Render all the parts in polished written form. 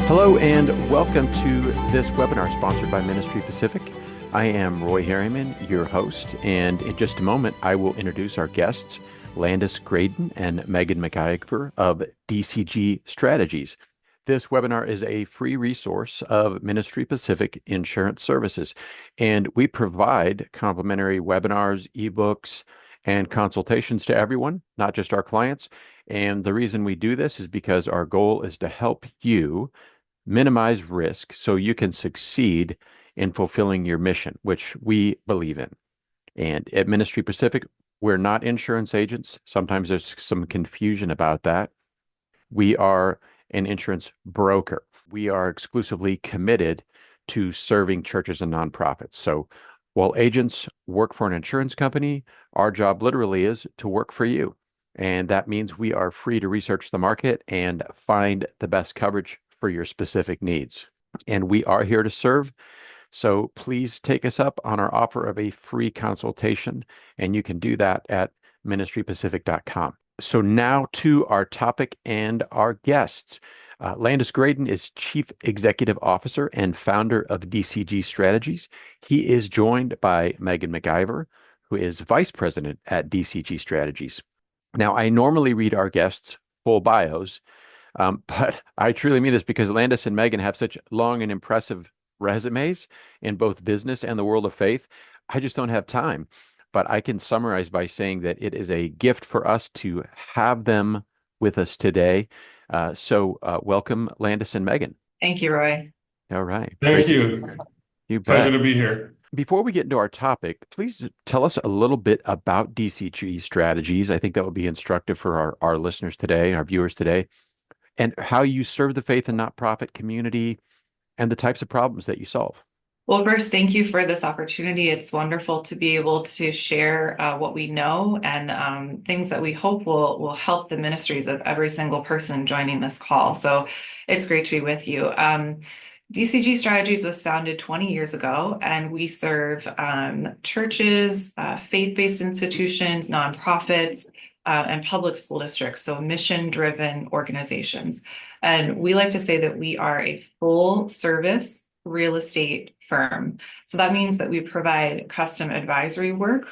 Hello and welcome to this webinar sponsored by Ministry Pacific. I am Roy Harriman, your host, and in just a moment I will introduce our guests, Landis Graydon and Megan McIver of DCG Strategies. This webinar is a free resource of Ministry Pacific Insurance Services, and we provide complimentary webinars, ebooks, and consultations to everyone, not just our clients. And the reason we do this is because our goal is to help you minimize risk so you can succeed in fulfilling your mission, which we believe in. And at Ministry Pacific, we're not insurance agents. Sometimes there's some confusion about that. We are an insurance broker. We are exclusively committed to serving churches and nonprofits. So while agents work for an insurance company, our job literally is to work for you. And that means we are free to research the market and find the best coverage for your specific needs. And we are here to serve. So please take us up on our offer of a free consultation, and you can do that at ministrypacific.com. So now to our topic and our guests. Landis Graydon is Chief Executive Officer and founder of DCG Strategies. He is joined by Megan McIver, who is Vice President at DCG Strategies. Now, I normally read our guests' full bios, but I truly mean this because Landis and Megan have such long and impressive resumes in both business and the world of faith. I just don't have time. But I can summarize by saying that it is a gift for us to have them with us today. So welcome, Landis and Megan. Thank you, Roy. All right. Thank you. You Pleasure bet. to be here. Before we get into our topic, please tell us a little bit about DCG Strategies. I think that would be instructive for our listeners today, our viewers today, and how you serve the faith and not-profit community and the types of problems that you solve. Well, first, thank you for this opportunity. It's wonderful to be able to share what we know and things that we hope will help the ministries of every single person joining this call. So it's great to be with you. DCG Strategies was founded 20 years ago, and we serve churches, faith-based institutions, nonprofits, and public school districts, so mission-driven organizations. And we like to say that we are a full-service real estate firm. So that means that we provide custom advisory work,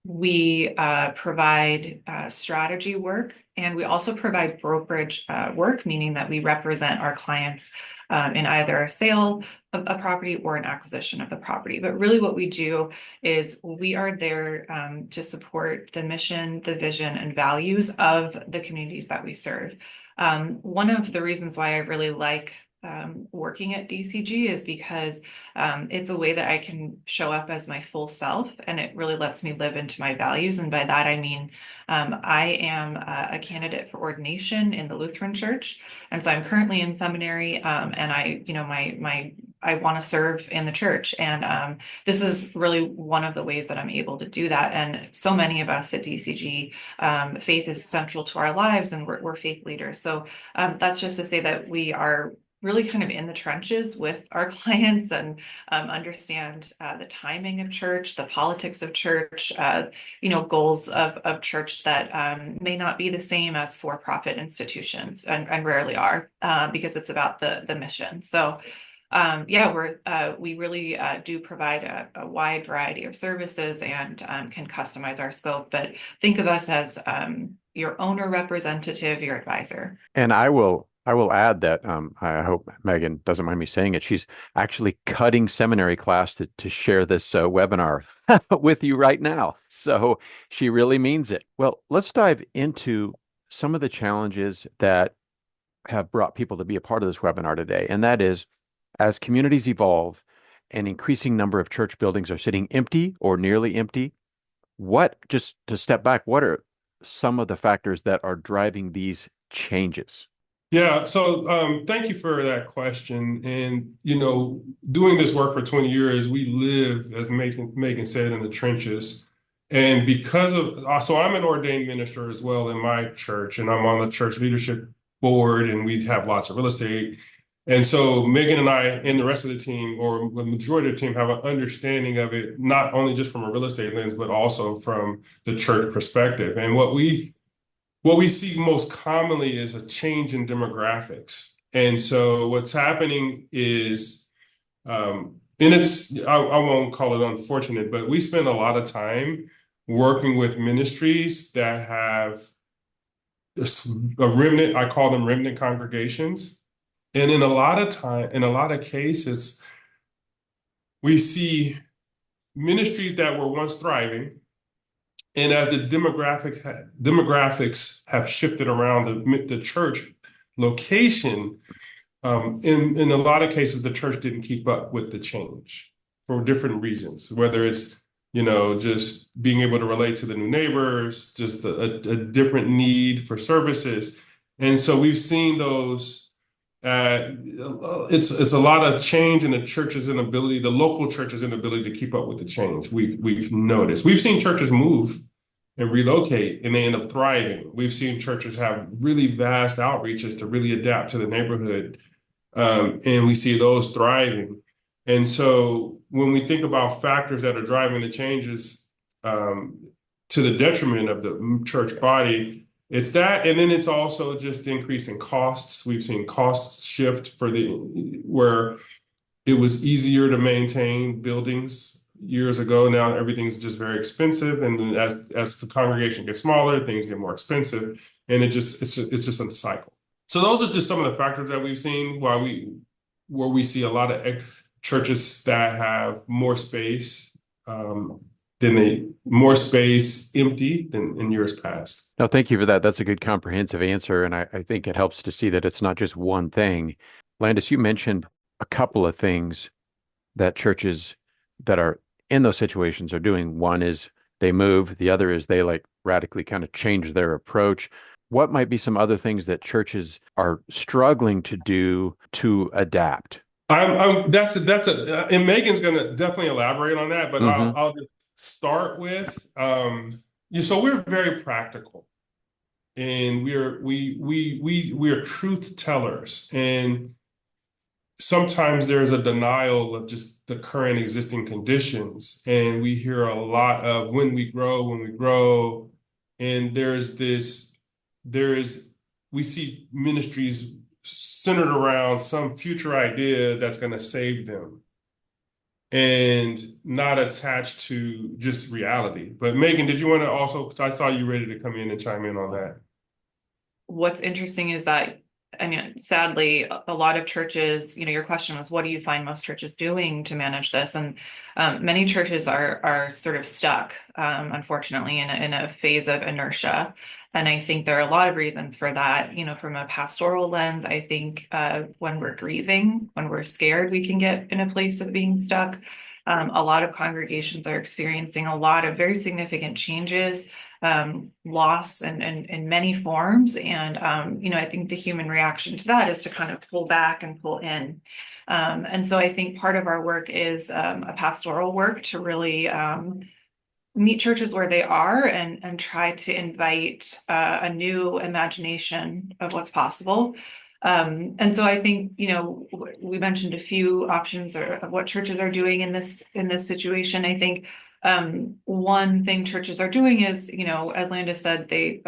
we provide strategy work, and we also provide brokerage work, meaning that we represent our clients in either a sale of a property or an acquisition of the property. But really what we do is we are there to support the mission, the vision, and values of the communities that we serve. One of the reasons why I really like working at DCG is because it's a way that I can show up as my full self, and it really lets me live into my values. And by that, I mean, I am a candidate for ordination in the Lutheran Church. And so I'm currently in seminary, and I want to serve in the church. And this is really one of the ways that I'm able to do that. And so many of us at DCG, faith is central to our lives, and we're faith leaders. So that's just to say that we are really kind of in the trenches with our clients and understand the timing of church, the politics of church, goals of church that may not be the same as for-profit institutions and rarely are because it's about the mission. So we really do provide a wide variety of services and can customize our scope, but think of us as your owner representative, your advisor. And I will add that I hope Megan doesn't mind me saying it. She's actually cutting seminary class to share this webinar with you right now. So she really means it. Well, let's dive into some of the challenges that have brought people to be a part of this webinar today. And that is, as communities evolve, an increasing number of church buildings are sitting empty or nearly empty. Just to step back, what are some of the factors that are driving these changes? Yeah, so thank you for that question. And, doing this work for 20 years, we live, as Megan said, in the trenches. And so I'm an ordained minister as well in my church, and I'm on the church leadership board, and we have lots of real estate. And so Megan and I and the rest of the team, or the majority of the team, have an understanding of it, not only just from a real estate lens, but also from the church perspective. And what we see most commonly is a change in demographics. And so what's happening is, and I won't call it unfortunate, but we spend a lot of time working with ministries that have a remnant. I call them remnant congregations. And in a lot of cases, we see ministries that were once thriving, and as the demographics have shifted around the church location, in a lot of cases, the church didn't keep up with the change for different reasons, whether it's, just being able to relate to the new neighbors, just a different need for services. And so we've seen those. It's a lot of change in the church's inability, the local church's inability to keep up with the change. We've noticed. We've seen churches move and relocate, and they end up thriving. We've seen churches have really vast outreaches to really adapt to the neighborhood, and we see those thriving. And so when we think about factors that are driving the changes, to the detriment of the church body, it's that, and then it's also just increasing costs. We've seen costs shift where it was easier to maintain buildings years ago. Now everything's just very expensive, and then as the congregation gets smaller, things get more expensive, and it's just a cycle. So those are just some of the factors that we've seen where we see a lot of churches that have more space, more space empty than in years past. No, thank you for that. That's a good comprehensive answer. And I think it helps to see that it's not just one thing. Landis, you mentioned a couple of things that churches that are in those situations are doing. One is they move. The other is they like radically kind of change their approach. What might be some other things that churches are struggling to do to adapt? And Megan's going to definitely elaborate on that, but I'll just start with, so we're very practical, and we are truth tellers, and sometimes there's a denial of just the current existing conditions, and we hear a lot of when we grow, and we see ministries centered around some future idea that's going to save them and not attached to just reality. But Megan, did you want to also, I saw you ready to come in and chime in on that. What's interesting is that, I mean, sadly, a lot of churches, your question was, what do you find most churches doing to manage this? And many churches are sort of stuck, unfortunately, in a phase of inertia. And I think there are a lot of reasons for that. From a pastoral lens, I think when we're grieving, when we're scared, we can get in a place of being stuck. A lot of congregations are experiencing a lot of very significant changes, loss in many forms. And, I think the human reaction to that is to kind of pull back and pull in. And so I think part of our work is a pastoral work to really meet churches where they are and try to invite a new imagination of what's possible. And so I think, we mentioned a few options of what churches are doing in this situation. I think one thing churches are doing is, as Landis said, they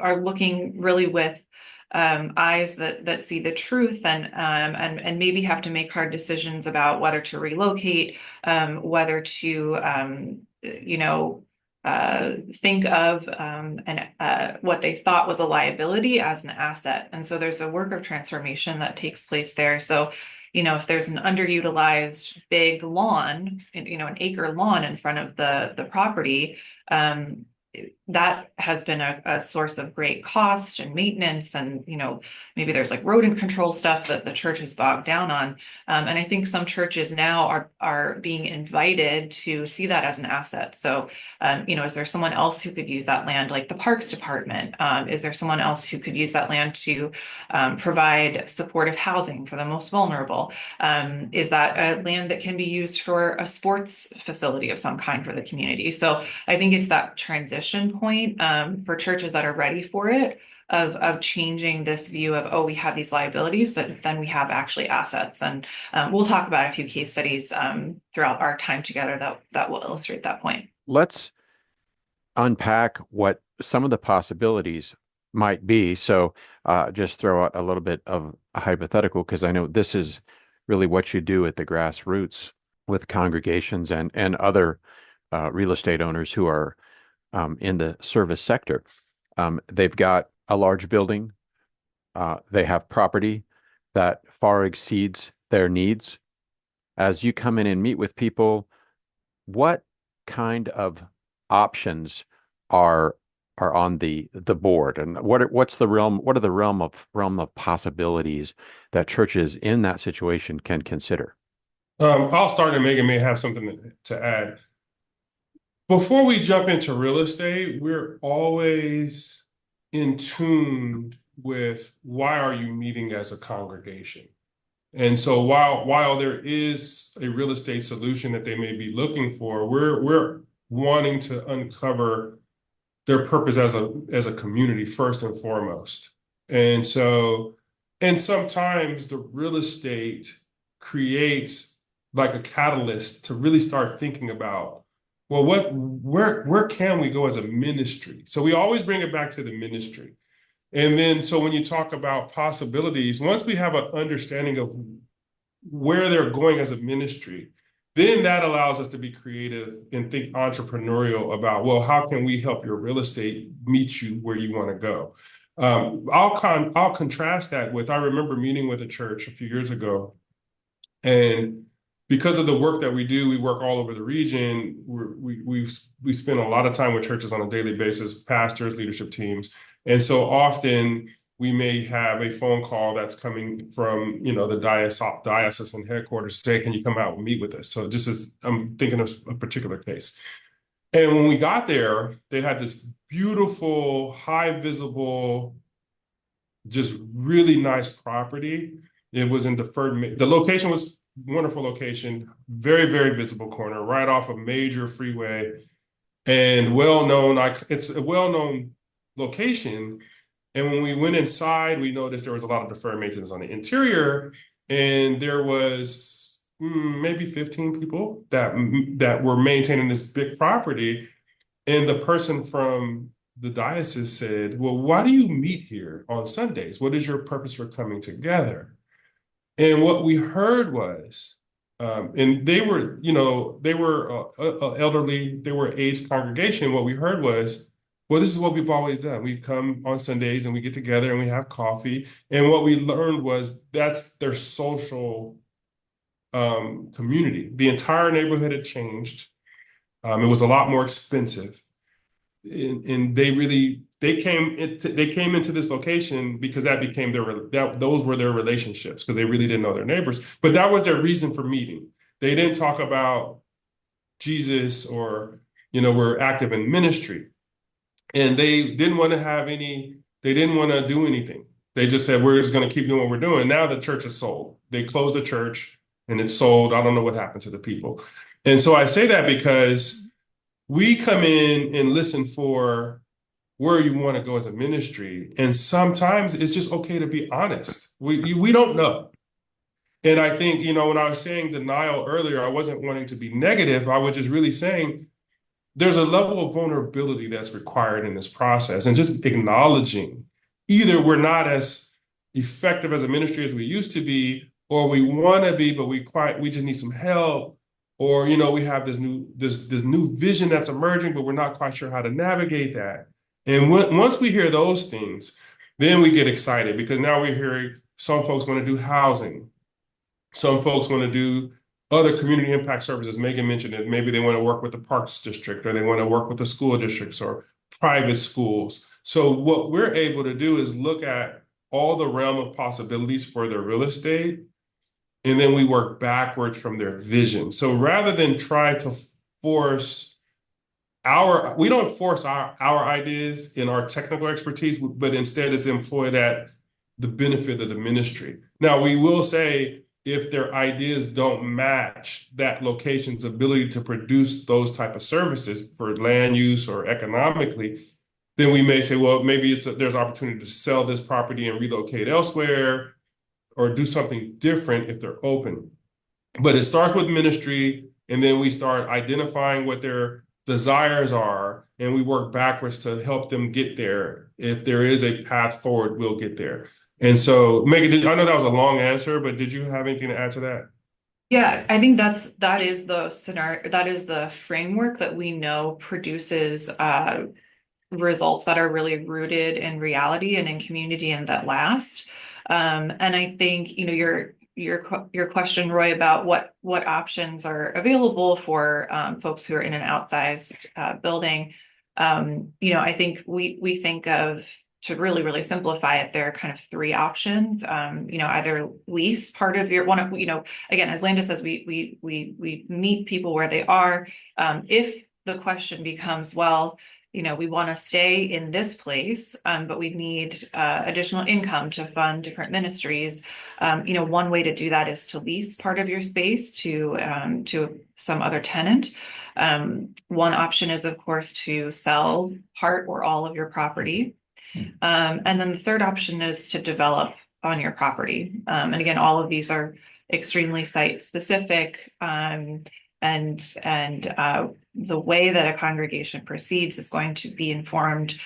are looking really with eyes that see the truth, and maybe have to make hard decisions about whether to relocate, whether to think of what they thought was a liability as an asset. And so there's a work of transformation that takes place there. So, if there's an underutilized big lawn, an acre lawn in front of the property, that has been a source of great cost and maintenance, and maybe there's like rodent control stuff that the church is bogged down on, and I think some churches now are being invited to see that as an asset. So is there someone else who could use that land, like the parks department? Is there someone else who could use that land to provide supportive housing for the most vulnerable? Is that a land that can be used for a sports facility of some kind for the community? So I think it's that transition point for churches that are ready for it, of changing this view of, we have these liabilities, but then we have actually assets. And we'll talk about a few case studies throughout our time together that will illustrate that point. Let's unpack what some of the possibilities might be. So just throw out a little bit of a hypothetical because I know this is really what you do at the grassroots with congregations and other real estate owners who are in the service sector. They've got a large building. They have property that far exceeds their needs. As you come in and meet with people, what kind of options are on the board, and what's the realm? What are the realm of possibilities that churches in that situation can consider? I'll start, and Megan may have something to add. Before we jump into real estate, we're always in tune with why are you meeting as a congregation? And so while there is a real estate solution that they may be looking for, we're wanting to uncover their purpose as a community first and foremost. And so, and sometimes the real estate creates like a catalyst to really start thinking about, well, where can we go as a ministry? So we always bring it back to the ministry. And then, so when you talk about possibilities, once we have an understanding of where they're going as a ministry, then that allows us to be creative and think entrepreneurial about, well, how can we help your real estate meet you where you want to go? I'll contrast that with, I remember meeting with a church a few years ago, and because of the work that we do, we work all over the region. We spend a lot of time with churches on a daily basis, pastors, leadership teams. And so often we may have a phone call that's coming from, the diocesan headquarters to say, can you come out and meet with us? So just as I'm thinking of a particular case. And when we got there, they had this beautiful, high visible, just really nice property. It was in deferred. The location was wonderful location, very, very visible corner, right off a major freeway, and well-known. It's a well-known location. And when we went inside, we noticed there was a lot of deferred maintenance on the interior, and there was maybe 15 people that were maintaining this big property. And the person from the diocese said, well, why do you meet here on Sundays? What is your purpose for coming together? And what we heard was, and they were elderly, they were aged congregation. What we heard was, well, this is what we've always done. We come on Sundays and we get together and we have coffee. And what we learned was that's their social community. The entire neighborhood had changed. It was a lot more expensive. And they came into this location because that became those were their relationships, because they really didn't know their neighbors. But that was their reason for meeting. They didn't talk about Jesus or, we're active in ministry. And they didn't want to do anything. They just said, we're just going to keep doing what we're doing. Now the church is sold. They closed the church and it's sold. I don't know what happened to the people. And so I say that because we come in and listen for where you want to go as a ministry. And sometimes it's just okay to be honest. We don't know. And I think, when I was saying denial earlier, I wasn't wanting to be negative. I was just really saying there's a level of vulnerability that's required in this process, and just acknowledging either we're not as effective as a ministry as we used to be, or we want to be, but we just need some help. Or, we have this new vision that's emerging, but we're not quite sure how to navigate that. And once we hear those things, then we get excited, because now we're hearing some folks want to do housing. Some folks want to do other community impact services. Megan mentioned it. Maybe they want to work with the Parks District, or they want to work with the school districts or private schools. So what we're able to do is look at all the realm of possibilities for their real estate, and then we work backwards from their vision. So rather than try to we don't force our ideas and our technical expertise, but instead it's employed at the benefit of the ministry. Now, we will say, if their ideas don't match that location's ability to produce those type of services for land use or economically, then we may say, well, maybe there's opportunity to sell this property and relocate elsewhere, or do something different if they're open. But it starts with ministry, and then we start identifying what the desires are, and we work backwards to help them get there. If there is a path forward, we'll get there. And so, Megan, I know that was a long answer, but did you have anything to add to that? Yeah, I think that is the scenario, that is the framework that we know produces results that are really rooted in reality and in community and that last. And I think, you know, your question, Roy, about what options are available for folks who are in an outsized building. You know, I think we think of, to really simplify it, there are kind of three options. You know, either lease part of your one of, you know, again, as Landa says, we meet people where they are. If the question becomes, well, you know, we want to stay in this place, but we need additional income to fund different ministries. You know, one way to do that is to lease part of your space to some other tenant. One option is, of course, to sell part or all of your property. And then the third option is to develop on your property. And again, all of these are extremely site specific. And the way that a congregation proceeds is going to be informed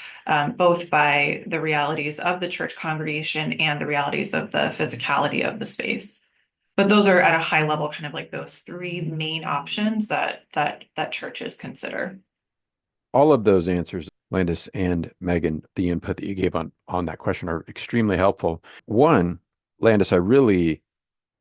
both by the realities of the church congregation and the realities of the physicality of the space. But those are at a high level, kind of like those three main options that churches consider. All of those answers, Landis and Megan, the input that you gave on that question are extremely helpful. One, Landis, I really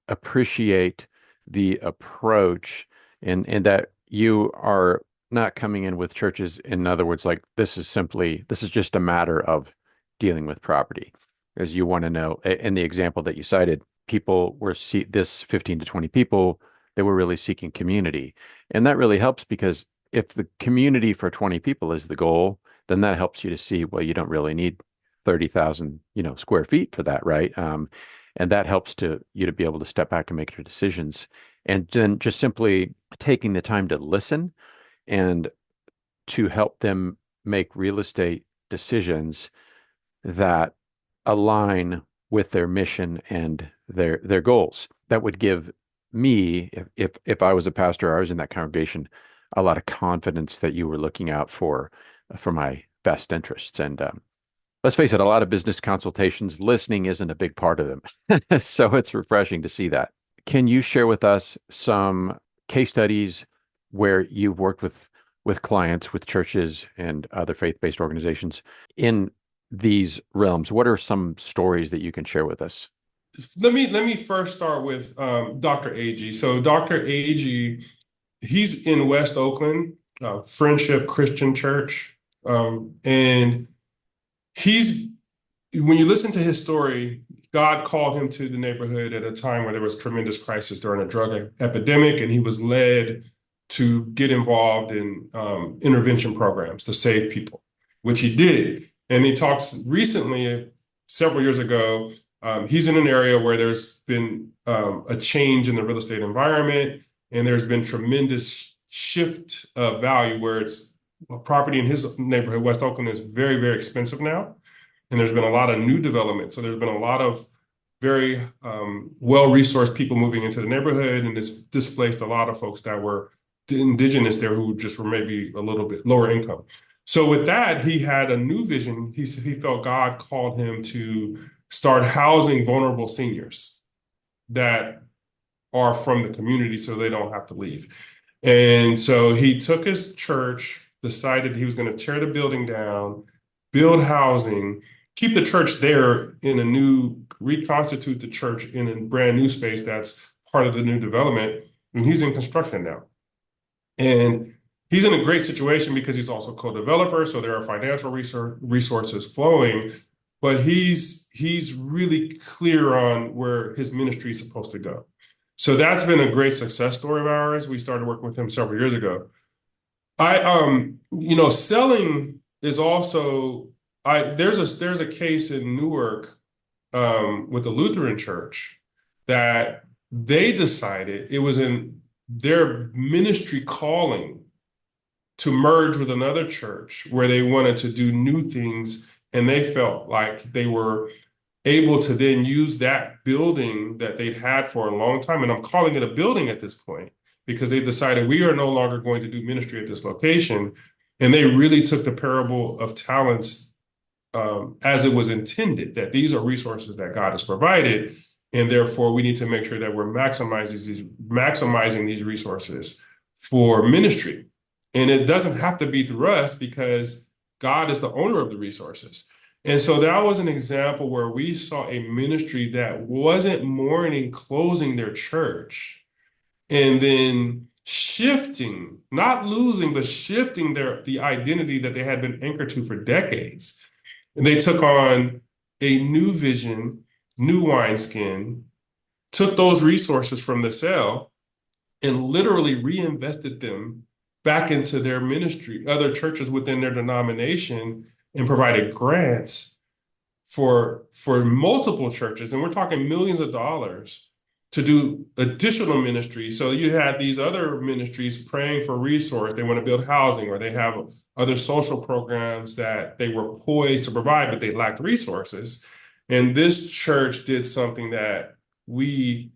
appreciate the approach in that you are not coming in with churches, in other words, like this is just a matter of dealing with property. As you want to know, in the example that you cited, people were this 15 to 20 people, they were really seeking community. And that really helps because if the community for 20 people is the goal, then that helps you to see, well, you don't really need 30,000, square feet for that, right? And that helps you to be able to step back and make your decisions. And then just simply taking the time to listen and to help them make real estate decisions that align with their mission and their goals. That would give me, if I was a pastor or I was in that congregation, a lot of confidence that you were looking out for my best interests. And let's face it, a lot of business consultations, listening isn't a big part of them. So it's refreshing to see that. Can you share with us some case studies where you've worked with clients, with churches and other faith-based organizations in these realms? What are some stories that you can share with us? Let me first start with Dr. Agee. So Dr. Agee, he's in West Oakland, Friendship Christian Church. And when you listen to his story, God called him to the neighborhood at a time where there was tremendous crisis during a drug epidemic, and he was led to get involved in intervention programs to save people, which he did. And he talks recently, several years ago, he's in an area where there's been a change in the real estate environment, and there's been tremendous shift of value where it's property in his neighborhood, West Oakland, is very, very expensive now. And there's been a lot of new development. So there's been a lot of very well-resourced people moving into the neighborhood, and this displaced a lot of folks that were indigenous there who just were maybe a little bit lower income. So with that, he had a new vision. He felt God called him to start housing vulnerable seniors that are from the community so they don't have to leave. And so he took his church, decided he was going to tear the building down, build housing, keep the church there reconstitute the church in a brand new space that's part of the new development. And he's in construction now. And he's in a great situation because he's also co-developer, so there are financial resources flowing, but he's really clear on where his ministry is supposed to go. So that's been a great success story of ours. We started working with him several years ago. Selling is also, there's a case in Newark with the Lutheran Church that they decided it was in their ministry calling to merge with another church where they wanted to do new things, and they felt like they were able to then use that building that they'd had for a long time, and I'm calling it a building at this point, because they decided we are no longer going to do ministry at this location. And they really took the parable of talents as it was intended, that these are resources that God has provided, and therefore we need to make sure that we're maximizing these resources for ministry. And it doesn't have to be through us because God is the owner of the resources. And so that was an example where we saw a ministry that wasn't mourning closing their church and then shifting, not losing, but shifting the identity that they had been anchored to for decades. And they took on a new vision, new wineskin, took those resources from the sale and literally reinvested them back into their ministry, other churches within their denomination, and provided grants for multiple churches. And we're talking millions of dollars to do additional ministry. So you had these other ministries praying for resource. They want to build housing, or they have other social programs that they were poised to provide, but they lacked resources. And this church did something that we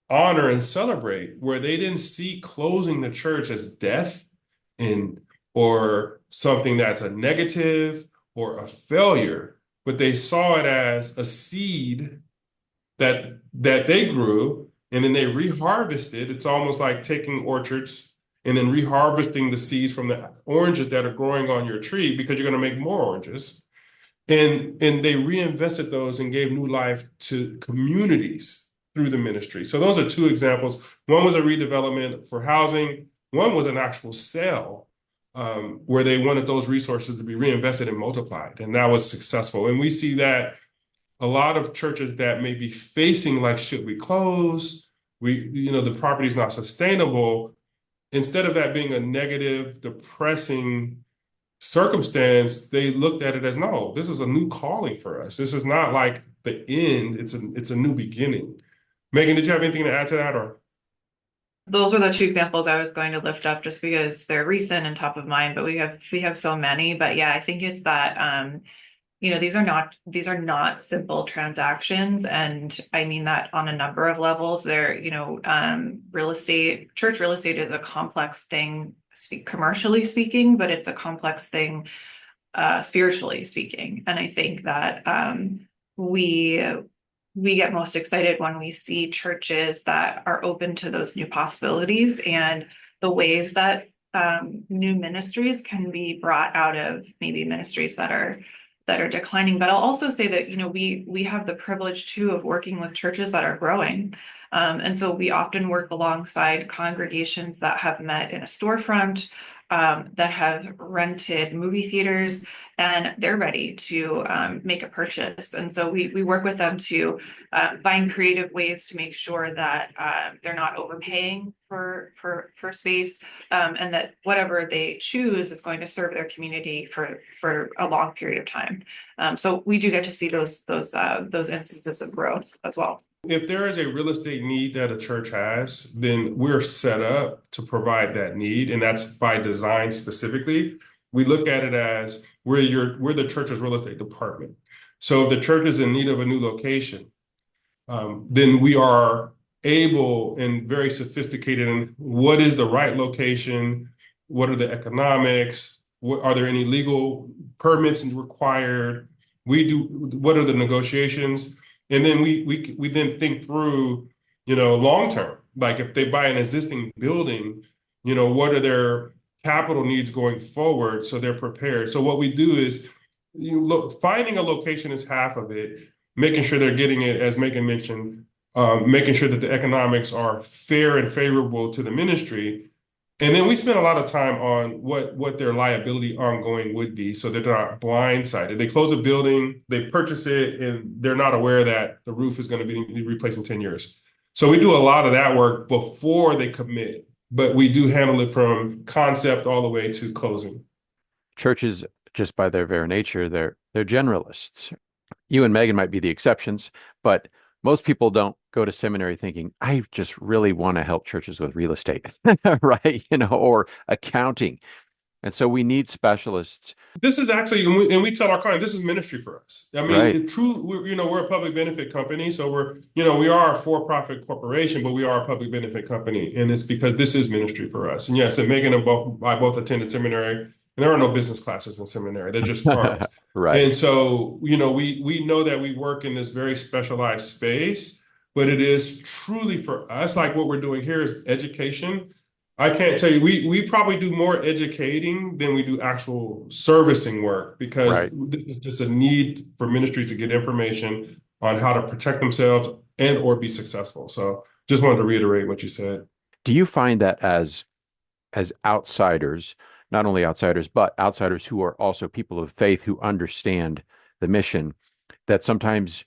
honor and celebrate, where they didn't see closing the church as death or something that's a negative or a failure, but they saw it as a seed that they grew, and then they reharvested. It's almost like taking orchards and then reharvesting the seeds from the oranges that are growing on your tree, because you're going to make more oranges. And they reinvested those and gave new life to communities through the ministry. So those are two examples. One was a redevelopment for housing. One was an actual sale where they wanted those resources to be reinvested and multiplied. And that was successful. And we see that a lot of churches that may be facing like, should we close? The property is not sustainable. Instead of that being a negative, depressing circumstance, they looked at it as, no, this is a new calling for us. This is not like the end. It's a new beginning. Megan, did you have anything to add to that, or? Those are the two examples I was going to lift up just because they're recent and top of mind, but we have so many. But yeah, I think it's that these are not simple transactions, and I mean that on a number of levels. Church real estate is a complex thing, commercially speaking, but it's a complex thing spiritually speaking. And I think that we get most excited when we see churches that are open to those new possibilities and the ways that new ministries can be brought out of maybe ministries that are declining. But I'll also say that, we have the privilege too of working with churches that are growing. And so we often work alongside congregations that have met in a storefront, that have rented movie theaters, and they're ready to make a purchase. And so we work with them to find creative ways to make sure that they're not overpaying for space, and that whatever they choose is going to serve their community for a long period of time. So we do get to see those instances of growth as well. If there is a real estate need that a church has, then we're set up to provide that need, and that's by design specifically. We look at it as we're the church's real estate department. So if the church is in need of a new location, then we are able and very sophisticated in what is the right location, what are the economics, are there any legal permits required, what are the negotiations, and then we then think through, long term, like if they buy an existing building, what are their capital needs going forward, so they're prepared. So what we do is, finding a location is half of it, making sure they're getting it, as Megan mentioned, making sure that the economics are fair and favorable to the ministry. And then we spend a lot of time on what their liability ongoing would be, so they're not blindsided. They close a building, they purchase it, and they're not aware that the roof is going to be replaced in 10 years. So we do a lot of that work before they commit, but we do handle it from concept all the way to closing. Churches, just by their very nature, they're generalists. You and Megan might be the exceptions, but most people don't go to seminary thinking, I just really want to help churches with real estate, right? Or accounting. And so we need specialists. This is actually, and we tell our clients, this is ministry for us. I mean, Right. we're a public benefit company, so we are a for-profit corporation, but we are a public benefit company, and it's because this is ministry for us. And yes, and Megan and I both attended seminary, and there are no business classes in seminary; there just aren't. Right. And so, we know that we work in this very specialized space, but it is truly for us, like what we're doing here is education. I can't tell you, we probably do more educating than we do actual servicing work because Right. this is just a need for ministries to get information on how to protect themselves and or be successful. So just wanted to reiterate what you said. Do you find that as outsiders, not only outsiders, but outsiders who are also people of faith who understand the mission, that sometimes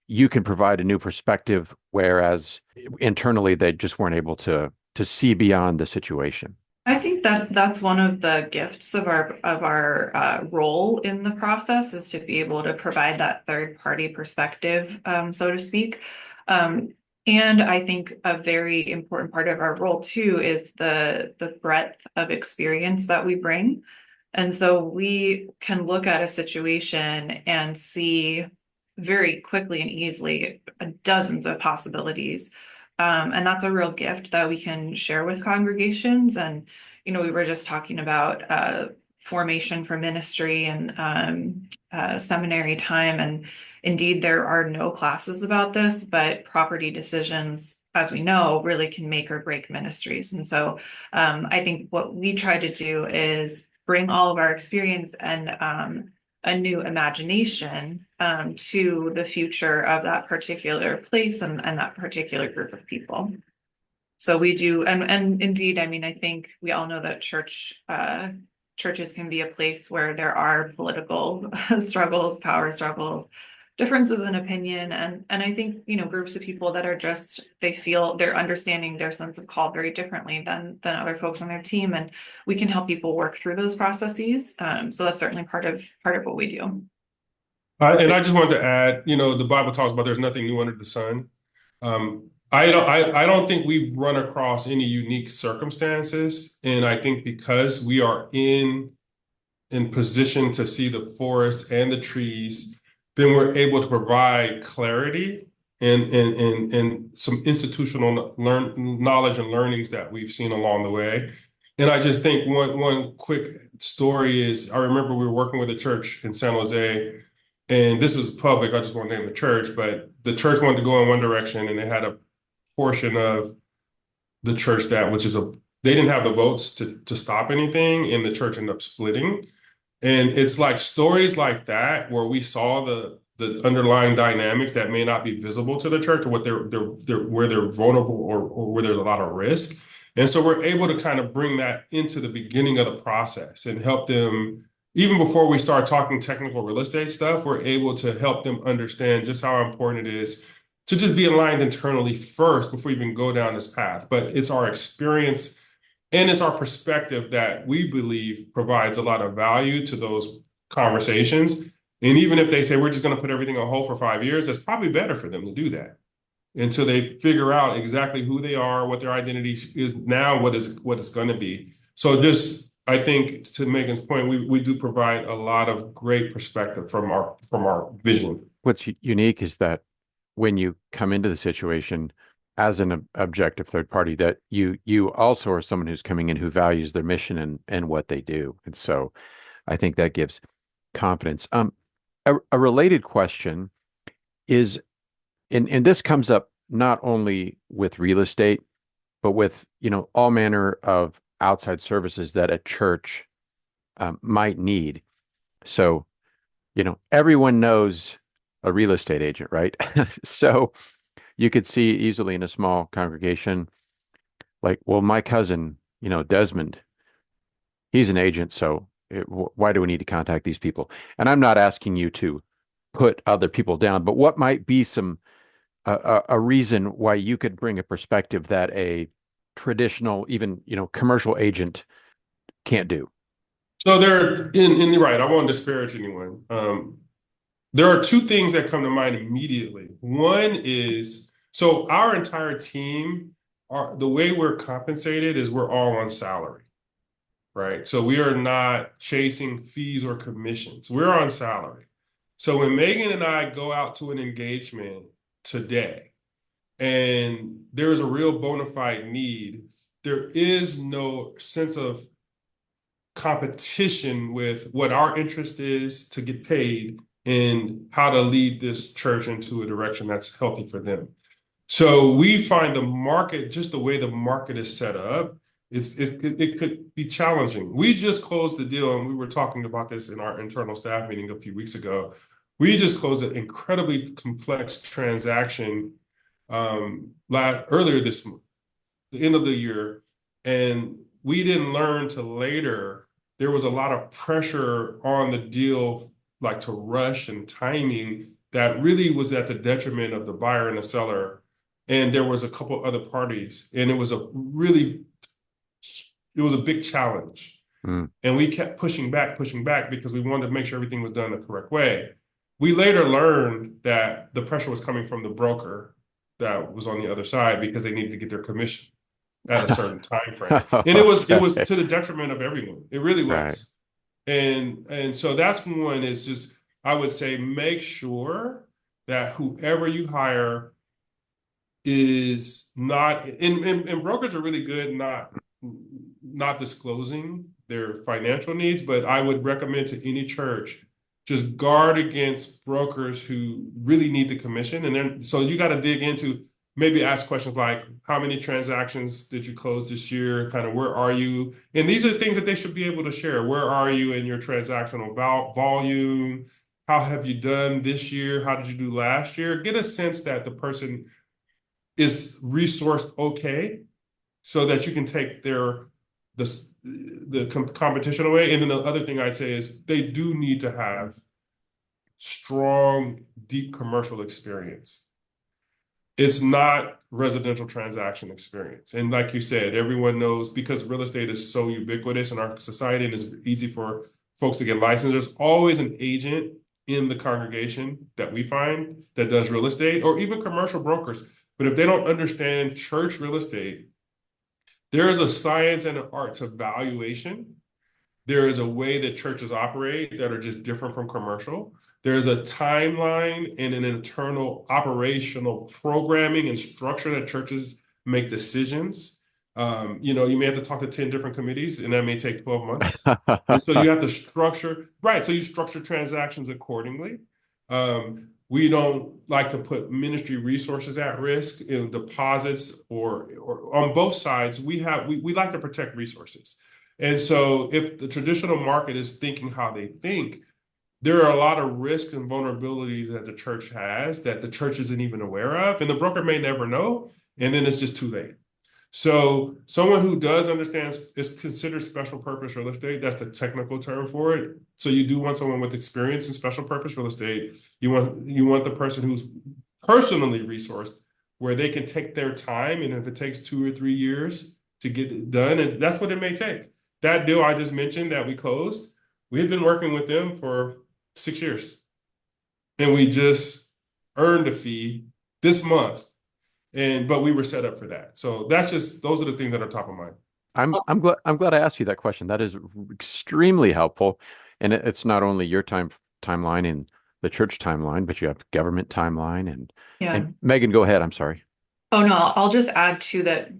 you can provide a new perspective, whereas internally they just weren't able to see beyond the situation? I think that that's one of the gifts of our role in the process is to be able to provide that third party perspective, so to speak. And I think a very important part of our role too is the breadth of experience that we bring. And so we can look at a situation and see very quickly and easily dozens of possibilities. And that's a real gift that we can share with congregations. And, we were just talking about formation for ministry and seminary time. And indeed, there are no classes about this, but property decisions, as we know, really can make or break ministries. And so I think what we try to do is bring all of our experience and a new imagination to the future of that particular place and that particular group of people. So we do, and indeed, I mean, I think we all know that churches can be a place where there are political struggles, power struggles, differences in opinion, and I think groups of people that are just they feel they're understanding their sense of call very differently than other folks on their team, and we can help people work through those processes. So that's certainly part of what we do. And I just wanted to add, the Bible talks about there's nothing new under the sun. I don't think we've run across any unique circumstances, and I think because we are in position to see the forest and the trees, then we're able to provide clarity and some institutional knowledge and learnings that we've seen along the way. And I just think one quick story is I remember we were working with a church in San Jose, and this is public. I just won't name the church, but the church wanted to go in one direction, and they had a portion of the church they didn't have the votes to stop anything, and the church ended up splitting. And it's like stories like that where we saw the underlying dynamics that may not be visible to the church, or what where they're vulnerable or where there's a lot of risk. And so we're able to kind of bring that into the beginning of the process and help them, even before we start talking technical real estate stuff, we're able to help them understand just how important it is to just be aligned internally first before we even go down this path. But it's our experience and it's our perspective that we believe provides a lot of value to those conversations. And even if they say, we're just going to put everything on hold for 5 years, that's probably better for them to do that until they figure out exactly who they are, what their identity is now, what it's going to be. So just, I think to Megan's point, we do provide a lot of great perspective from our vision. What's unique is that when you come into the situation as an objective third party, that you also are someone who's coming in who values their mission and what they do. And so I think that gives confidence. A related question is, and this comes up not only with real estate, but with, all manner of outside services that a church might need. So, everyone knows a real estate agent, right? So you could see easily in a small congregation, like, well, my cousin, Desmond, he's an agent, so why do we need to contact these people? And I'm not asking you to put other people down, but what might be a reason why you could bring a perspective that a traditional, even, commercial agent can't do? So you're right, I won't disparage anyone. There are two things that come to mind immediately. One is, so our entire team, the way we're compensated is we're all on salary. right? So we are not chasing fees or commissions. We're on salary. So when Megan and I go out to an engagement today and there's a real bona fide need, there is no sense of competition with what our interest is to get paid and how to lead this church into a direction that's healthy for them. So we find the market, just the way the market is set up, it could be challenging. We just closed the deal, and we were talking about this in our internal staff meeting a few weeks ago. We just closed an incredibly complex transaction earlier this month, the end of the year, and we didn't learn till later. There was a lot of pressure on the deal, like to rush and timing, that really was at the detriment of the buyer and the seller. And there was a couple other parties, and it was a big challenge. Mm. And we kept pushing back because we wanted to make sure everything was done the correct way. We later learned that the pressure was coming from the broker that was on the other side because they needed to get their commission at a certain time frame. And it was Okay. to the detriment of everyone. It really Right. was. And so that's one, is just, I would say, make sure that whoever you hire is not, and brokers are really good not disclosing their financial needs, but I would recommend to any church, just guard against brokers who really need the commission. And then, so you got to dig into, maybe ask questions like, how many transactions did you close this year? Kind of, where are you? And these are things that they should be able to share. Where are you in your transactional volume? How have you done this year? How did you do last year? Get a sense that the person is resourced okay, so that you can take the competition away. And then the other thing I'd say is they do need to have strong, deep commercial experience. It's not residential transaction experience. And like you said, everyone knows, because real estate is so ubiquitous in our society and it's easy for folks to get licensed, there's always an agent in the congregation that we find that does real estate, or even commercial brokers. But if they don't understand church real estate, there is a science and an art to valuation. There is a way that churches operate that are just different from commercial. There's a timeline and an internal operational programming and structure that churches make decisions. You may have to talk to 10 different committees, and that may take 12 months. And so you have to structure, right? So you structure transactions accordingly. We don't like to put ministry resources at risk in deposits or on both sides. We like to protect resources. And so if the traditional market is thinking how they think, there are a lot of risks and vulnerabilities that the church has that the church isn't even aware of, and the broker may never know, and then it's just too late. So someone who does understand is considered special purpose real estate. That's the technical term for it. So you do want someone with experience in special purpose real estate. You want the person who's personally resourced, where they can take their time, and if it takes 2 or 3 years to get it done, and that's what it may take. That deal I just mentioned that we closed, we had been working with them for 6 years, and we just earned a fee this month. But we were set up for that. So those are the things that are top of mind. I'm glad I asked you that question. That is extremely helpful. And it's not only your timeline and the church timeline, but you have government timeline Yeah. and Megan, go ahead. I'm sorry. Oh, no, I'll just add to that.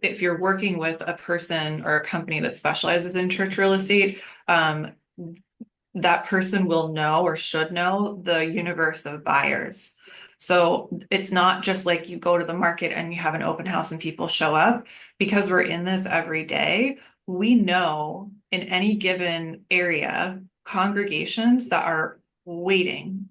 If you're working with a person or a company that specializes in church real estate, that person will know or should know the universe of buyers. So it's not just like you go to the market and you have an open house and people show up. Because we're in this every day, we know in any given area, congregations that are waiting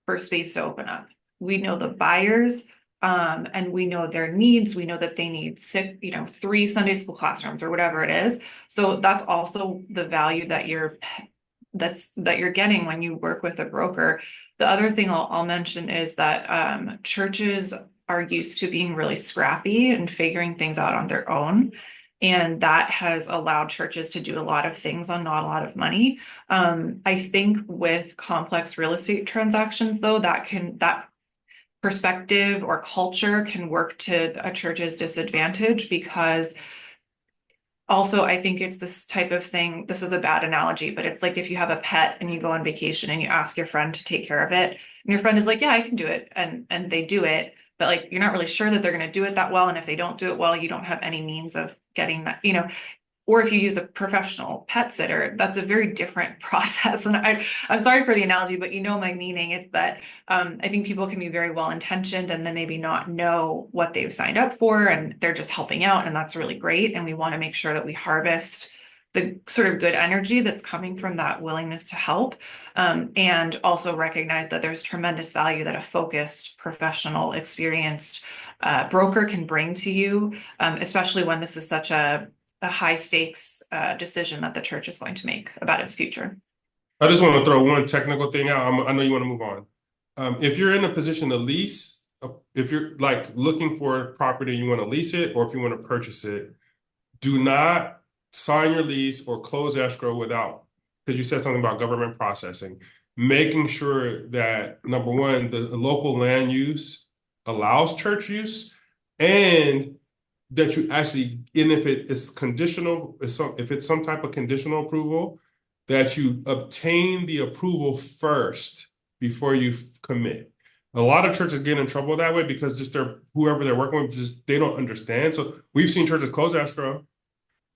for space to open up. We know the buyers, and we know their needs. We know that they need 3 Sunday school classrooms or whatever it is. So that's also the value that you're getting when you work with a broker. The other thing I'll mention is that churches are used to being really scrappy and figuring things out on their own. And that has allowed churches to do a lot of things on not a lot of money. I think with complex real estate transactions, though, that perspective or culture can work to a church's disadvantage, because Also, I think it's this type of thing. This is a bad analogy, but it's like if you have a pet and you go on vacation and you ask your friend to take care of it, and your friend is like, "Yeah, I can do it," and they do it, but like you're not really sure that they're going to do it that well, and if they don't do it well, you don't have any means of getting that, or if you use a professional pet sitter, that's a very different process. And I'm sorry for the analogy, but you know my meaning. It's that I think people can be very well intentioned and then maybe not know what they've signed up for, and they're just helping out, and that's really great. And we want to make sure that we harvest the sort of good energy that's coming from that willingness to help, and also recognize that there's tremendous value that a focused, professional, experienced broker can bring to you, especially when this is such a high stakes decision that the church is going to make about its future. I just want to throw one technical thing out. I know you want to move on. If you're in a position to lease, if you're like looking for a property, you want to lease it, or if you want to purchase it, do not sign your lease or close escrow without, because you said something about government processing, making sure that number one, the local land use allows church use, and that you actually, and if it is conditional, if it's some type of conditional approval, that you obtain the approval first before you commit. A lot of churches get in trouble that way because just whoever they're working with, just they don't understand. So we've seen churches close escrow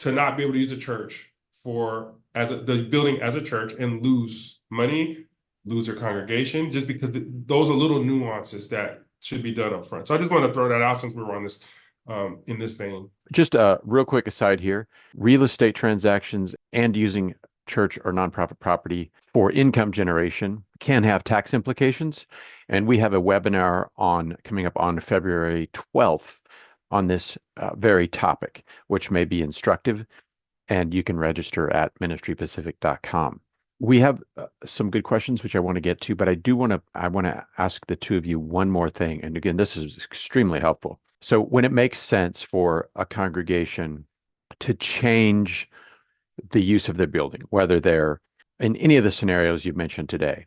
to not be able to use the church the building as a church and lose money, lose their congregation, just because those are little nuances that should be done up front. So I just want to throw that out since we were on this in this vein. Just a real quick aside here, real estate transactions and using church or nonprofit property for income generation can have tax implications. And we have a webinar coming up on February 12th on this very topic, which may be instructive, and you can register at ministrypacific.com. We have some good questions, which I want to get to, but I want to ask the two of you one more thing. And again, this is extremely helpful. So when it makes sense for a congregation to change the use of their building, whether they're in any of the scenarios you've mentioned today,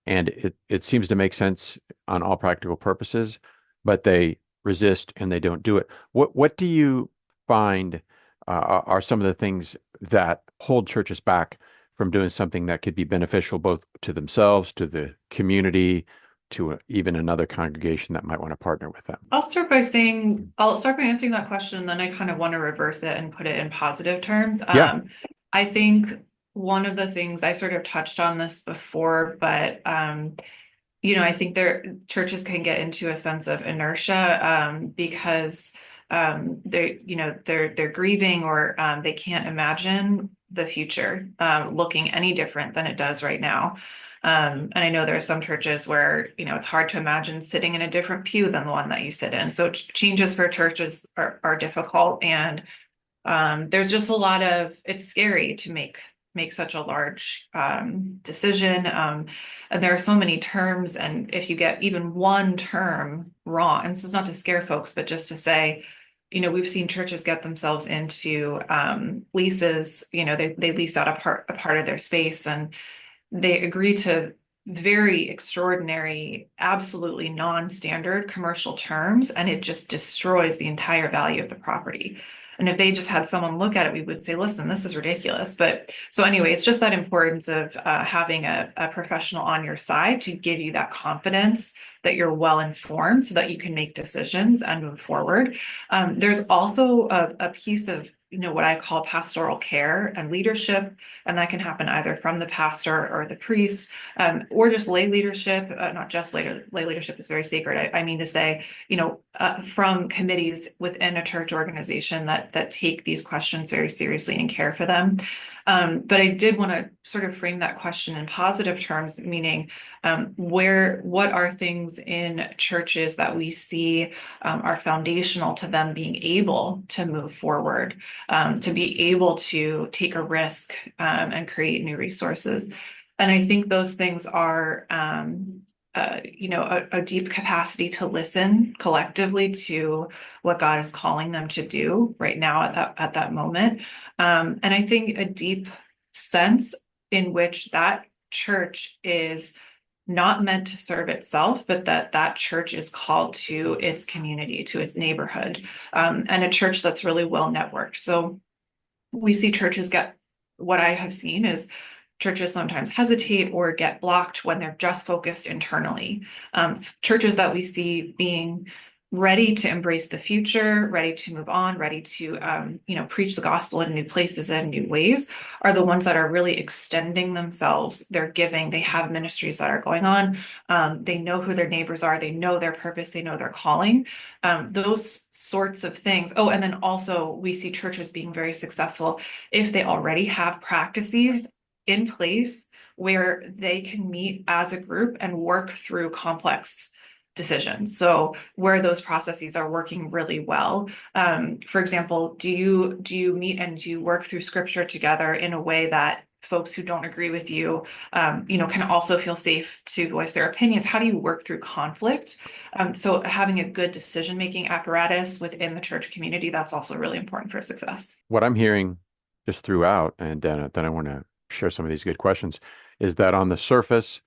and it seems to make sense on all practical purposes, but they resist and they don't do it. What do you find are some of the things that hold churches back from doing something that could be beneficial both to themselves, to the community, to even another congregation that might want to partner with them? I'll start by answering that question, and then I kind of want to reverse it and put it in positive terms. Yeah. I think one of the things I sort of touched on this before, but I think churches can get into a sense of inertia because they're grieving, or they can't imagine the future looking any different than it does right now. And I know there are some churches where, it's hard to imagine sitting in a different pew than the one that you sit in. So changes for churches are difficult. And there's just it's scary to make such a large decision. And there are so many terms. And if you get even one term wrong, and this is not to scare folks, but just to say, we've seen churches get themselves into leases. They lease out a part of their space, and they agree to very extraordinary, absolutely non-standard commercial terms, and it just destroys the entire value of the property. And if they just had someone look at it, we would say, listen, this is ridiculous. But so anyway, it's just that importance of having a professional on your side to give you that confidence that you're well informed so that you can make decisions and move forward. There's also a piece of what I call pastoral care and leadership, and that can happen either from the pastor or the priest, or just lay leadership. Not just lay leadership is very sacred. I mean to say, from committees within a church organization that take these questions very seriously and care for them. But I did want to sort of frame that question in positive terms, meaning what are things in churches that we see are foundational to them being able to move forward, to be able to take a risk and create new resources. And I think those things are a deep capacity to listen collectively to what God is calling them to do right now at that moment. And I think a deep sense in which that church is not meant to serve itself, but that church is called to its community, to its neighborhood, and a church that's really well networked. So we see churches what I have seen is churches sometimes hesitate or get blocked when they're just focused internally. Churches that we see being ready to embrace the future, ready to move on, ready to preach the gospel in new places and new ways are the ones that are really extending themselves. They're giving, they have ministries that are going on. They know who their neighbors are, they know their purpose, they know their calling. Those sorts of things. Oh, and then also we see churches being very successful if they already have practices in place where they can meet as a group and work through complex decisions. So where those processes are working really well. For example, do you meet and do you work through scripture together in a way that folks who don't agree with you, can also feel safe to voice their opinions? How do you work through conflict? So having a good decision-making apparatus within the church community, that's also really important for success. What I'm hearing just throughout, and then I want to share some of these good questions, is that on the surface,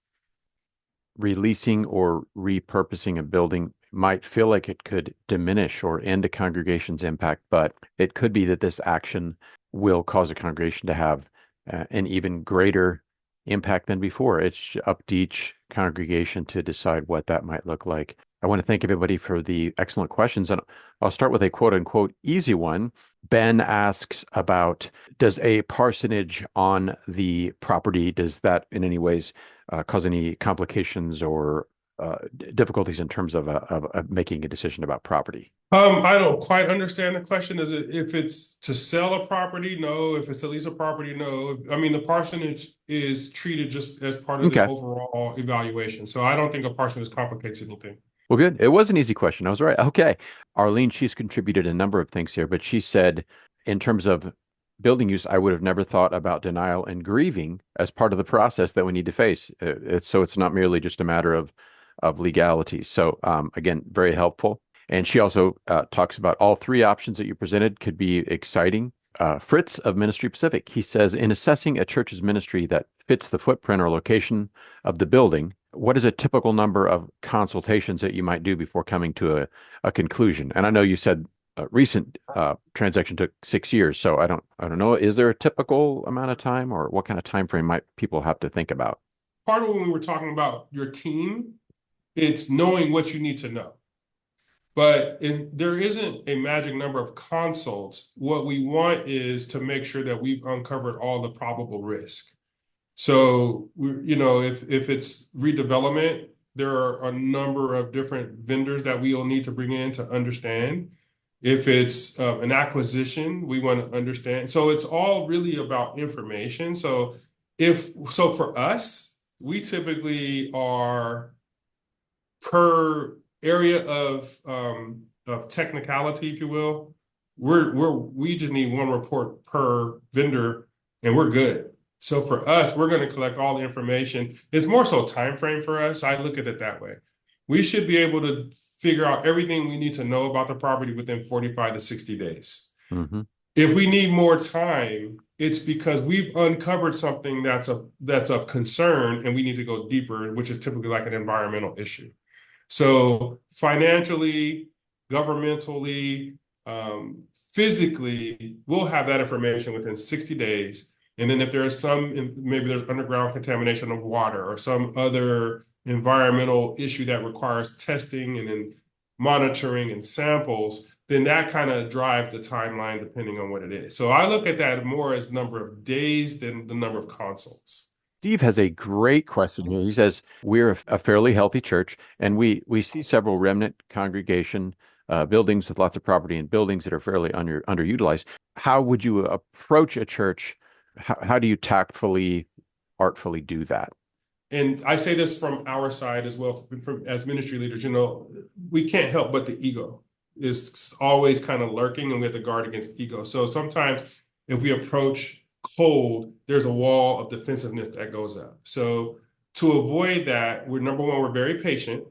releasing or repurposing a building might feel like it could diminish or end a congregation's impact, but it could be that this action will cause a congregation to have an even greater impact than before. It's up to each congregation to decide what that might look like. I want to thank everybody for the excellent questions. And I'll start with a quote unquote easy one. Ben asks about, does a parsonage on the property, does that in any ways cause any complications or difficulties in terms of making a decision about property? I don't quite understand the question. Is it if it's to sell a property? No. If it's to lease a property? No. I mean, the parsonage is treated just as part of the Okay. overall evaluation. So I don't think a parsonage complicates anything. Well, good. It was an easy question. I was right. Okay. Arlene, she's contributed a number of things here, but she said, in terms of building use, I would have never thought about denial and grieving as part of the process that we need to face. So it's not merely just a matter of legality. So again, very helpful. And she also talks about all three options that you presented could be exciting. Fritz of Ministry Pacific, he says, in assessing a church's ministry that fits the footprint or location of the building, what is a typical number of consultations that you might do before coming to a conclusion? And I know you said a recent transaction took 6 years, so I don't know. Is there a typical amount of time, or what kind of time frame might people have to think about? Part of when we were talking about your team, it's knowing what you need to know. But there isn't a magic number of consults. What we want is to make sure that we've uncovered all the probable risk. So, if it's redevelopment, there are a number of different vendors that we will need to bring in to understand. If it's an acquisition, we want to understand. So it's all really about information. So for us, we typically are per area of technicality, if you will. We just need one report per vendor, and we're good. So for us, we're going to collect all the information. It's more so time frame for us. I look at it that way. We should be able to figure out everything we need to know about the property within 45 to 60 days. Mm-hmm. If we need more time, it's because we've uncovered something that's of concern, and we need to go deeper, which is typically like an environmental issue. So financially, governmentally, physically, we'll have that information within 60 days. And then if there is maybe there's underground contamination of water or some other environmental issue that requires testing and then monitoring and samples, then that kind of drives the timeline depending on what it is. So I look at that more as number of days than the number of consults. Steve has a great question here. He says, we're a fairly healthy church, and we see several remnant congregation buildings with lots of property and buildings that are fairly underutilized. How would you approach a church? How do you tactfully, artfully do that? And I say this from our side as well, as ministry leaders, we can't help but the ego is always kind of lurking, and we have to guard against ego. So sometimes if we approach cold, there's a wall of defensiveness that goes up. So to avoid that, number one, we're very patient.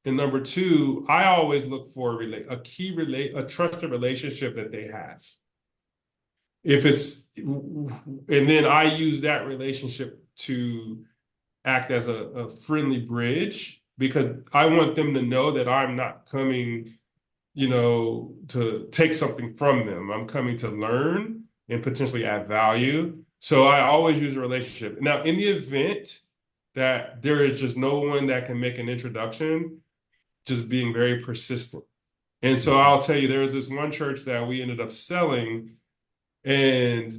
And number two, I always look for a trusted relationship that they have. And then I use that relationship to act as a friendly bridge, because I want them to know that I'm not coming, to take something from them. I'm coming to learn and potentially add value. So I always use a relationship. Now, in the event that there is just no one that can make an introduction, just being very persistent. And so I'll tell you, there was this one church that we ended up selling, and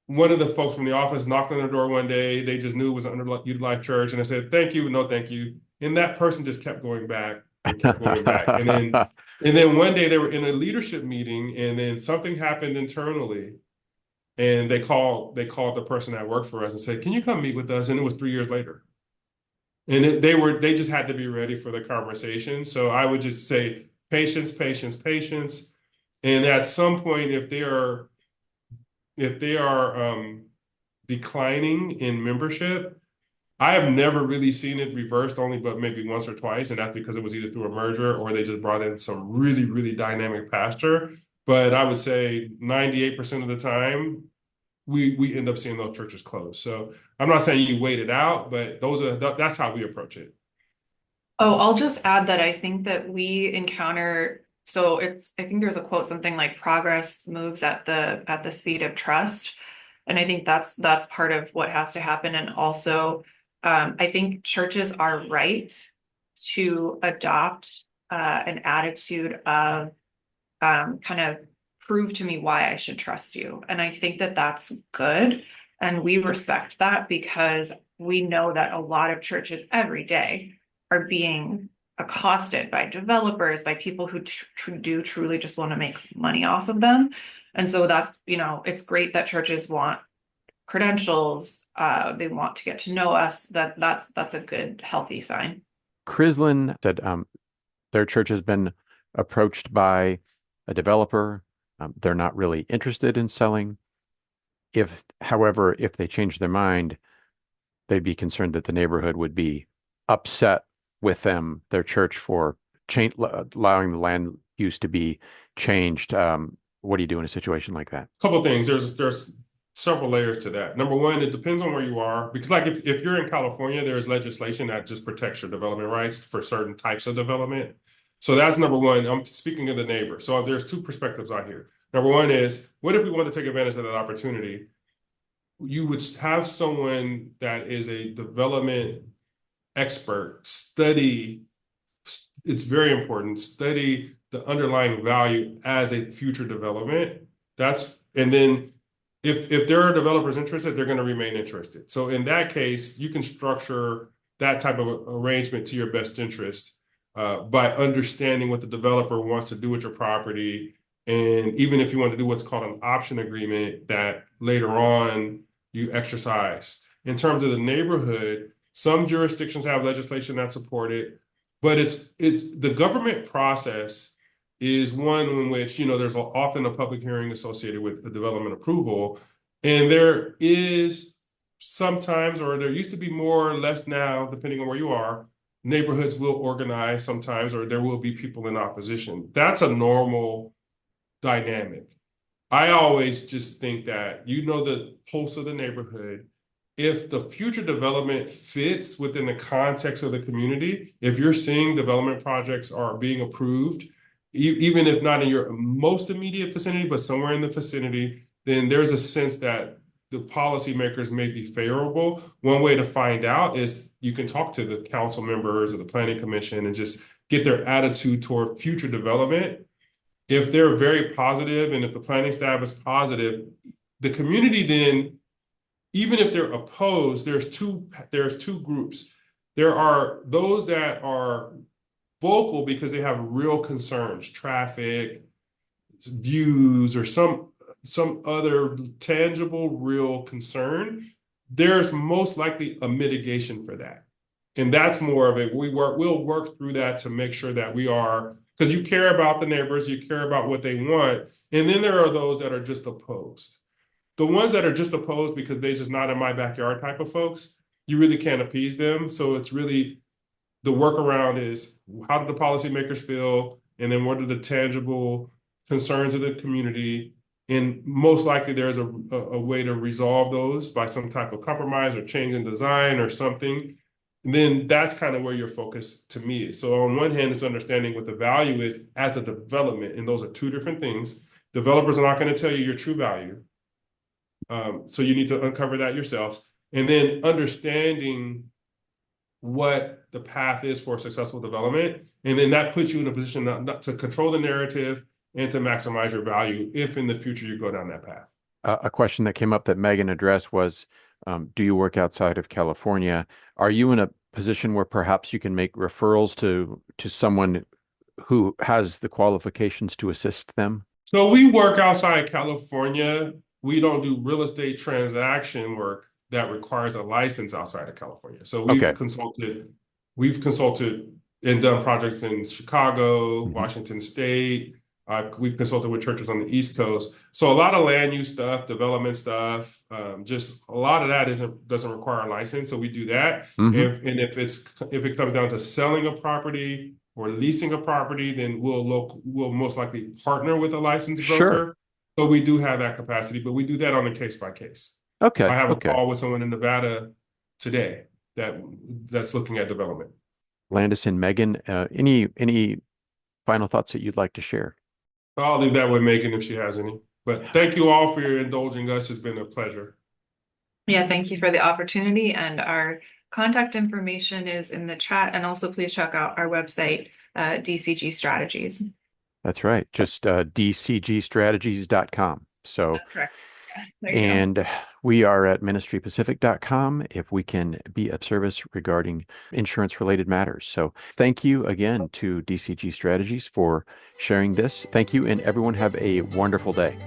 one of the folks from the office knocked on the door one day. They just knew it was an underutilized church, and I said, "Thank you, no, thank you." And that person just kept going back and kept going back. And then one day they were in a leadership meeting, and then something happened internally, and they called the person that worked for us and said, "Can you come meet with us?" And it was 3 years later. And they just had to be ready for the conversation. So I would just say patience, patience, patience. And at some point, if they are declining in membership, I have never really seen it reversed, only but maybe once or twice, and that's because it was either through a merger or they just brought in some really, really dynamic pastor. But I would say 98% of the time, we end up seeing those churches close. So I'm not saying you wait it out, but that's how we approach it. Oh, I'll just add that I think that we encounter, I think there's a quote, something like progress moves at the speed of trust. And I think that's part of what has to happen. And also, I think churches are right to adopt an attitude of kind of prove to me why I should trust you. And I think that that's good. And we respect that because we know that a lot of churches every day are being accosted by developers, by people who do truly just want to make money off of them. And so that's, it's great that churches want credentials, they want to get to know us. That's a good, healthy sign. Crislin said their church has been approached by a developer. They're not really interested in selling. However, if they change their mind, they'd be concerned that the neighborhood would be upset with them, their church, for allowing the land use to be changed. What do you do in a situation like that? A couple of things. There's several layers to that. Number one, it depends on where you are, because like if you're in California, there's legislation that just protects your development rights for certain types of development. So that's number one. I'm speaking of the neighbor. So there's two perspectives out here. Number one is, what if we want to take advantage of that opportunity? You would have someone that is a development expert study. It's very important. Study the underlying value as a future development. And then if there are developers interested, they're going to remain interested. So in that case, you can structure that type of arrangement to your best interest by understanding what the developer wants to do with your property. And even if you want to do what's called an option agreement that later on you exercise. In terms of the neighborhood, some jurisdictions have legislation that support it, but it's the government process is one in which, there's often a public hearing associated with the development approval. And there is sometimes, or there used to be more or less now, depending on where you are, neighborhoods will organize sometimes, or there will be people in opposition. That's a normal dynamic. I always just think that the pulse of the neighborhood. If the future development fits within the context of the community, if you're seeing development projects are being approved, even if not in your most immediate vicinity, but somewhere in the vicinity, then there's a sense that the policymakers may be favorable. One way to find out is you can talk to the council members or the planning commission and just get their attitude toward future development. If they're very positive and if the planning staff is positive, the community then, even if they're opposed, there's two groups. There are those that are vocal because they have real concerns, traffic, views, or some other tangible, real concern. There's most likely a mitigation for that. And that's more of it. We'll work through that to make sure that we are, because you care about the neighbors, you care about what they want. And then there are those that are just opposed. The ones that are just opposed because they're just not in my backyard type of folks, you really can't appease them. So it's really, the workaround is, how do the policymakers feel? And then what are the tangible concerns of the community? And most likely there's a way to resolve those by some type of compromise or change in design or something. And then that's kind of where your focus to me is. So on one hand, it's understanding what the value is as a development. And those are two different things. Developers are not going to tell you your true value. So you need to uncover that yourselves. And then understanding what the path is for successful development. And then that puts you in a position not to control the narrative and to maximize your value if in the future you go down that path. A question that came up that Megan addressed was, do you work outside of California? Are you in a position where perhaps you can make referrals to someone who has the qualifications to assist them? So we work outside California. We don't do real estate transaction work that requires a license outside of California. So Okay. we've consulted and done projects in Chicago, Mhm. Washington State. We've consulted with churches on the East Coast. So a lot of land use stuff, development stuff, just a lot of that doesn't require a license. So we do that. Mhm. If it comes down to selling a property or leasing a property, then we'll most likely partner with a licensed Sure. broker. So we do have that capacity, but we do that on a case by case. I Okay. have a Okay. call with someone in Nevada today that's looking at development. Landis and Megan, any final thoughts that you'd like to share? I'll leave that with Megan if she has any. But thank you all for indulging us. It's been a pleasure. Yeah, thank you for the opportunity, and our contact information is in the chat, and also please check out our website, DCG Strategies. That's right. Just dcgstrategies.com. So, That's correct. Yeah, there you go. and we are at ministrypacific.com if we can be of service regarding insurance related matters. So thank you again to DCG Strategies for sharing this. Thank you, and everyone have a wonderful day.